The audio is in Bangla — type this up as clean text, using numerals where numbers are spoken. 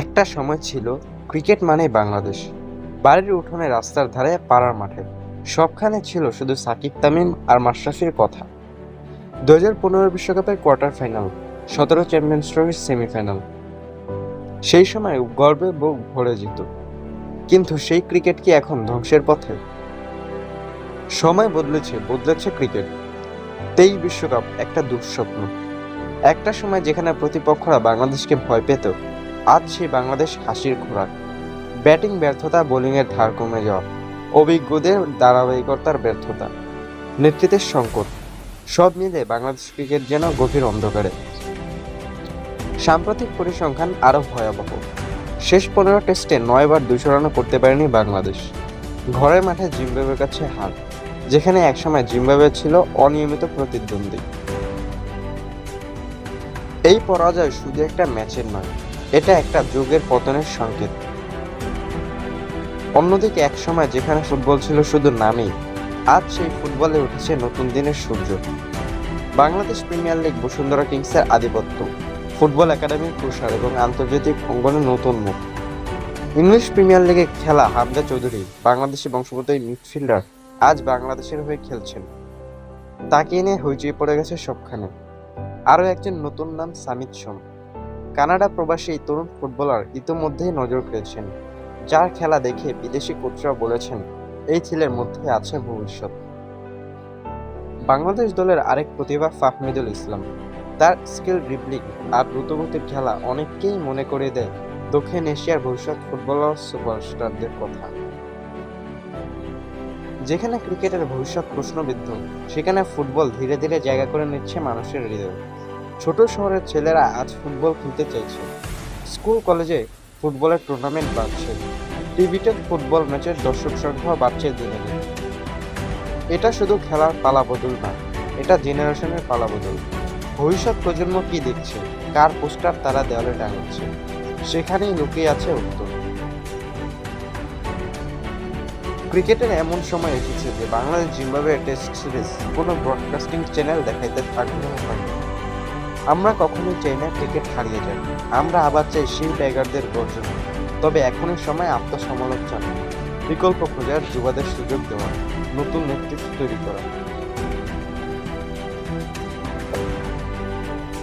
একটা সময় ছিল ক্রিকেট মানেই বাংলাদেশ। বাড়ির উঠোনে, রাস্তার ধারে, পাড়ার মাঠে সবখানে ছিল শুধু সাকিব, তামিম আর মাশরাফির কথা। 2015 বিশ্বকাপের কোয়ার্টার ফাইনাল, 17 চ্যাম্পিয়ন্স ট্রফির সেমিফাইনাল, সেই সময় গর্বে বুক ভরে যেত। কিন্তু সেই ক্রিকেট কি এখন ধ্বংসের পথে? সময় বদলেছে ক্রিকেট। 23 বিশ্বকাপ একটা দুঃস্বপ্ন। একটা সময় যেখানে প্রতিপক্ষরা বাংলাদেশকে ভয় পেত, আজ সেই বাংলাদেশ হাসির খোরাক। ব্যাটিং ব্যর্থতা, বোলিংয়ের ধার কমে যাওয়া, অভিজ্ঞদের ধারাবাহিকতার ব্যর্থতা, নেতৃত্বের সংকট, সব মিলে বাংলাদেশ ক্রিকেট যেন গভীর অন্ধকারে। সাম্প্রতিক পরিসংখ্যান আরও ভয়াবহ। শেষ 15 টেস্টে 9 বার 200 রানও করতে পারেনি বাংলাদেশ। ঘরের মাঠে জিম্বাবুয়ের কাছে হার, যেখানে একসময় জিম্বাবুয়ে ছিল অনিয়মিত প্রতিদ্বন্দ্বী। এই পরাজয় শুধু একটা ম্যাচের নয়, এটা একটা যুগের পতনের সংকেত। অন্যদিকে একসময় যেখানে ফুটবল ছিল শুধু নামেই, আজ সেই ফুটবলে উঠেছে নতুন দিনের সূর্য। বাংলাদেশ প্রিমিয়ার লিগ, বসুন্ধরা কিংসের আধিপত্য, ফুটবল একাডেমির প্রসার এবং আন্তর্জাতিক অঙ্গনে নতুন মুখ। ইংলিশ প্রিমিয়ার লিগে খেলা হামজা চৌধুরী, বাংলাদেশি বংশোদ্ভূত এই মিডফিল্ডার আজ বাংলাদেশের হয়ে খেলছেন। তাকে নিয়ে হইচই পড়ে গেছে সবখানে। আরও একজন নতুন নাম সামিত সোম, কানাডা প্রবাসী এই তরুণ ফুটবলার ইতোমধ্যেই নজর পেয়েছেন, যার খেলা দেখে বিদেশি কোচরা বলেছেন এই ছেলের মধ্যে আছে ভবিষ্যৎ। বাংলাদেশ দলের আরেক প্রতিভা ফাহমিদুল ইসলাম। তার স্কিল, ড্রিবলিং আর দ্রুতগতির খেলা অনেককেই মনে করে দেয় দক্ষিণ এশিয়ার ভবিষ্যৎ ফুটবলার সুপারস্টারদের কথা। যেখানে ক্রিকেটের ভবিষ্যৎ প্রশ্নবিদ্ধ, সেখানে ফুটবল ধীরে ধীরে জায়গা করে নিচ্ছে মানুষের হৃদয়ে। ছোট শহরের ছেলেরা আজ ফুটবল খেলতে চাইছে। স্কুল কলেজে ফুটবলের টুর্নামেন্ট বাড়ছে। টিভিতে ফুটবল ম্যাচের দর্শক সংখ্যা বাড়ছে দিনে দিনে। এটা শুধু খেলার পালাবদল না, এটা জেনারেশনের পালাবদল। ভবিষ্যৎ প্রজন্ম কি দেখছে, কার পোস্টার তারা দেওয়ালে টাঙাচ্ছে, সেখানেই লুকিয়ে আছে উত্তর। ক্রিকেটের এমন সময় এসেছে যে বাংলাদেশ জিম্বাবুয়ে টেস্ট সিরিজ কোনো ব্রডকাস্টিং চ্যানেল দেখাইতে আগ্রহ হয় না। আমরা কখনোই চাই না ক্রিকেট হারিয়ে যাক, আমরা আবার চাই সেই টাইগারদের গর্জন। তবে এখনই সময় আত্মসমালোচনা, বিকল্প খোঁজার, যুবাদের সুযোগ দেওয়া, নতুন নেতৃত্ব তৈরি করা।